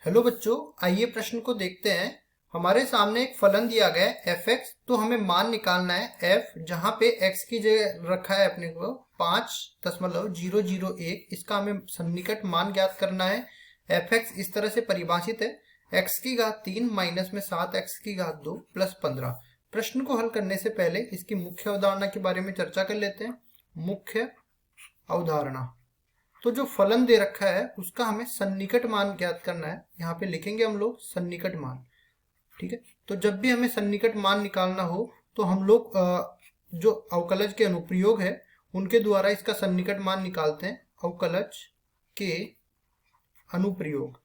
Hello बच्चों, आइए प्रश्न को देखते हैं। हमारे सामने एक फलन दिया गया है fx। तो हमें मान निकालना है f, जहां पे x की जगह रखा है अपने को 5.001। इसका हमें सन्निकट मान ज्ञात करना है। fx इस तरह से परिभाषित है, x की घात 3 माइनस में 7x की घात 2 प्लस 15। प्रश्न को हल करने से पहले इसकी मुख्य अवधारणा के बारे में चर्चा कर लेते हैं। मुख्य अवधारणा, तो जो फलन दे रखा है उसका हमें सन्निकट मान ज्ञात करना है। यहाँ पे लिखेंगे हम लोग सन्निकट मान। ठीक है, तो जब भी हमें सन्निकट मान निकालना हो तो हम लोग जो अवकलज के अनुप्रयोग है उनके द्वारा इसका सन्निकट मान निकालते हैं। अवकलज के अनुप्रयोग,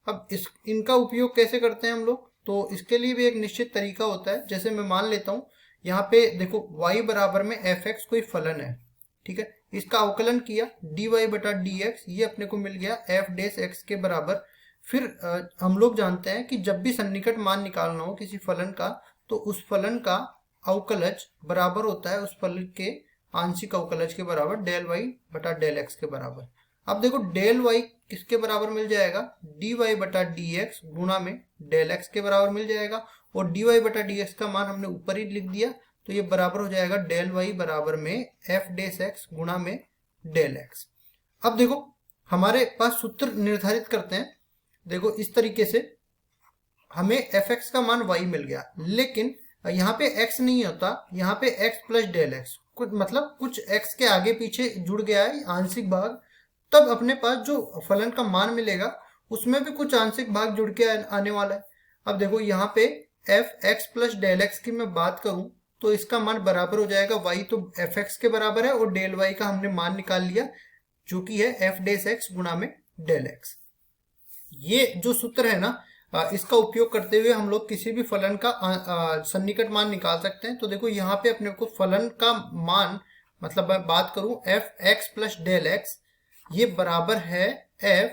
अब इनका उपयोग कैसे करते हैं हम लोग, तो इसके लिए भी एक निश्चित तरीका होता है। जैसे मैं मान लेता हूँ, यहाँ पे देखो y बराबर में fx कोई फलन है। ठीक है, इसका अवकलन किया dy बटा dx, ये अपने को मिल गया f डैश x के बराबर। फिर हम लोग जानते हैं कि जब भी सन्निकट मान निकालना हो किसी फलन का, तो उस फलन का अवकलज बराबर होता है उस फलन के आंशिक अवकलज के बराबर, डेल y बटा डेल x के बराबर। अब देखो डेल y किसके बराबर मिल जाएगा, dy बटा dx गुणा में डेल x के बराबर मिल जाएगा। और dy बटा dx का मान हमने ऊपर ही लिख दिया, तो ये बराबर हो जाएगा डेल y बराबर में f डैश x गुणा में डेल x। अब देखो हमारे पास सूत्र निर्धारित करते हैं। देखो इस तरीके से हमें fx का मान y मिल गया, लेकिन यहाँ पे x नहीं होता, यहाँ पे x प्लस डेल x, कुछ मतलब कुछ x के आगे पीछे जुड़ गया है आंशिक भाग। तब अपने पास जो फलन का मान मिलेगा उसमें भी कुछ आंशिक भाग जुड़ के आने वाला है। अब देखो यहाँ पे f x plus del x की मैं बात करूं तो इसका मान बराबर हो जाएगा y, तो fx के बराबर है, और डेल y का हमने मान निकाल लिया जो कि है f डैश x गुणा में डेल x। ये जो सूत्र है ना, इसका उपयोग करते हुए हम लोग किसी भी फलन का सन्निकट मान निकाल सकते हैं। तो देखो यहाँ पे अपने को फलन का मान, मतलब मैं बात करूं f x plus del x, ये बराबर है f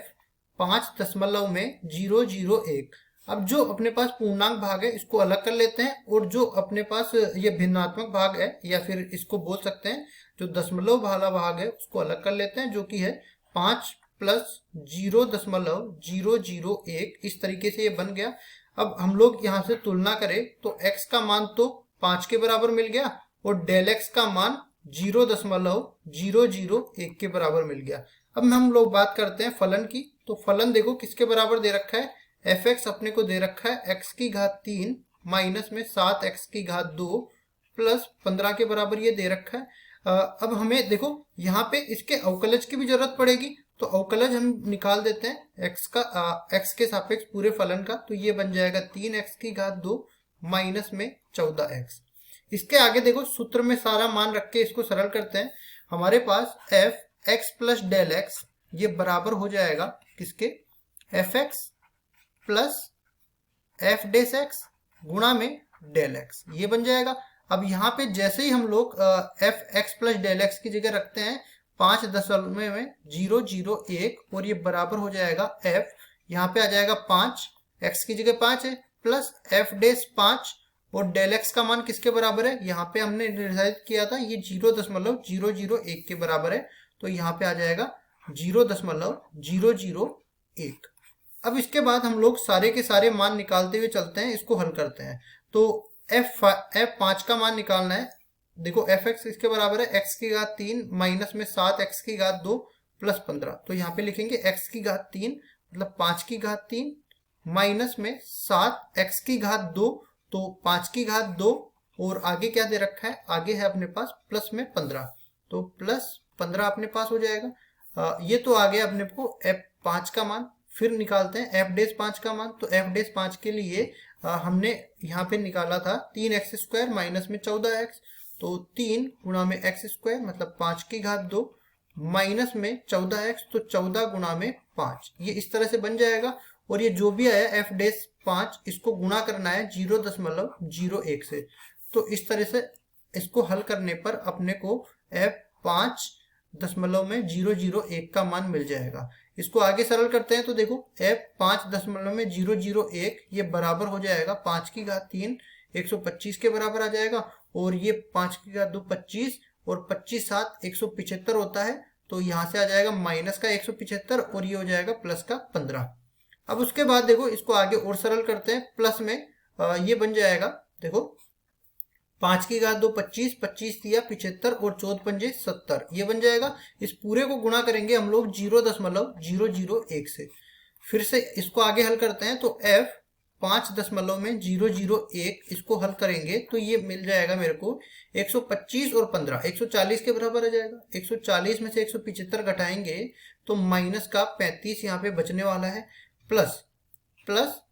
5.001। अब जो अपने पास पूर्णांक भाग है इसको अलग कर लेते हैं, और जो अपने पास ये भिन्नात्मक भाग है, या फिर इसको बोल सकते हैं जो दशमलव वाला भाग है, उसको अलग कर लेते हैं, जो कि है 5 प्लस 0.001। इस तरीके से ये बन गया। अब हम लोग यहाँ से तुलना करें तो x का मान तो 5 के बराबर मिल गया, और डेल x का मान 0.001 के बराबर मिल गया। अब हम लोग बात करते हैं फलन की। तो फलन देखो किसके बराबर दे रखा है, fx अपने को दे रखा है x की घात 3 माइनस में 7x की घात 2 प्लस 15 के बराबर ये दे रखा है। अब हमें देखो यहाँ पे इसके अवकलज की भी जरूरत पड़ेगी, तो अवकलज हम निकाल देते हैं x का x के सापेक्ष पूरे फलन का। तो ये बन जाएगा 3x की घात 2 माइनस में 14x। इसके आगे देखो सूत्र में सारा मान रख के इसको सरल करते हैं। हमारे पास f x plus del x, ये बराबर हो जाएगा किसके, fx plus f dash x गुणा में डेल x, ये बन जाएगा। अब यहाँ पे जैसे ही हम लोग f x plus del x की जगह रखते हैं 5.001, और ये बराबर हो जाएगा f, यहाँ पे आ जाएगा 5, x की जगह 5 है, प्लस f डैश 5, और डेल x का मान किसके बराबर है, यहाँ पे हमने निर्धारित किया था ये 0.001 के बराबर है, तो यहाँ पे आ जाएगा 0.001। अब इसके बाद हम लोग सारे के सारे मान निकालते हुए चलते हैं, इसको हल करते हैं। तो f5 का मान निकालना है। देखो fx इसके बराबर है x की घात 3 माइनस में 7x की घात 2 प्लस 15। तो यहाँ पे लिखेंगे x की घात 3 मतलब 5 की घात 3 माइनस में 7x की घात 2, तो 5 की घात 2, और आगे क्या दे रखा है, आगे है अपने पास प्लस में 15, तो प्लस 15 अपने पास हो जाएगा। ये तो आ गया अपने को f5 का मान। फिर निकालते हैं f डैश 5 का मान। तो f डैश 5 के लिए हमने यहाँ पे निकाला था 3x स्क्वायर माइनस में 14x, तो 3 गुणा में x स्क्वायर मतलब 5 की घात 2 माइनस में 14x, तो 14 गुणा में 5, ये इस तरह से बन जाएगा। और ये जो भी आया f डैश 5, इसको गुणा करना है 0.01 से। तो इस तरह से इसको हल करने पर अपने को f 5.001 का मान मिल जाएगा। इसको आगे सरल करते हैं तो देखो f 5.001 ये बराबर हो जाएगा 5 की घात 3 125 के बराबर आ जाएगा, और ये 5 की घात 2 25, और 25 7 175 होता है, तो यहाँ से आ जाएगा माइनस का 175, और ये हो जाएगा प्लस का 15। अब उसके बाद देखो इसको आगे और सरल करते हैं, प्लस में ये बन जाएगा, देखो 5 की घात 2 25, 25 दिया 75 और 14 पंजे 70, ये बन जाएगा। इस पूरे को गुणा करेंगे हम लोग 0.001 से। फिर से इसको आगे हल करते हैं, तो f 5.001 इसको हल करेंगे तो ये मिल जाएगा मेरे को 125 और 15 140 के बराबर आ जाएगा। 140 में से 175 घटाएंगे तो माइनस का 35 यहाँ पे बचने वाला है, प्लस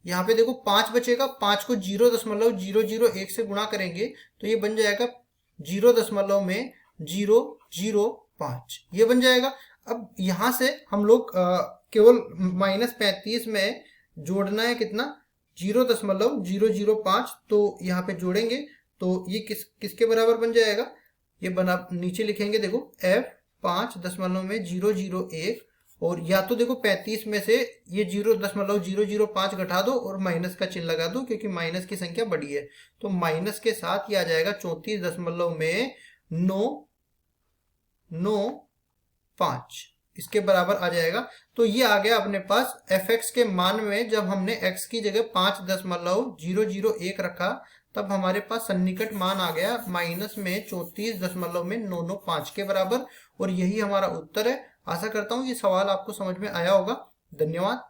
यहाँ पे देखो 5 बचेगा, 5 को 0.001 से गुणा करेंगे तो ये बन जाएगा 0.005, ये बन जाएगा। अब यहाँ से हम लोग केवल -35 में जोड़ना है कितना, 0.005, तो यहाँ पे जोड़ेंगे तो ये किसके बराबर बन जाएगा, ये बना नीचे लिखेंगे, देखो f 5.001 और या तो देखो 35 में से ये 0.005 घटा दो और माइनस का चिन्ह लगा दो क्योंकि माइनस की संख्या बड़ी है, तो माइनस के साथ ये आ जाएगा 34.995 इसके बराबर आ जाएगा। तो ये आ गया अपने पास fx के मान में, जब हमने x की जगह 5.001 रखा तब हमारे पास सन्निकट मान आ गया माइनस में 34.995 के बराबर, और यही हमारा उत्तर है। आशा करता हूँ ये सवाल आपको समझ में आया होगा। धन्यवाद।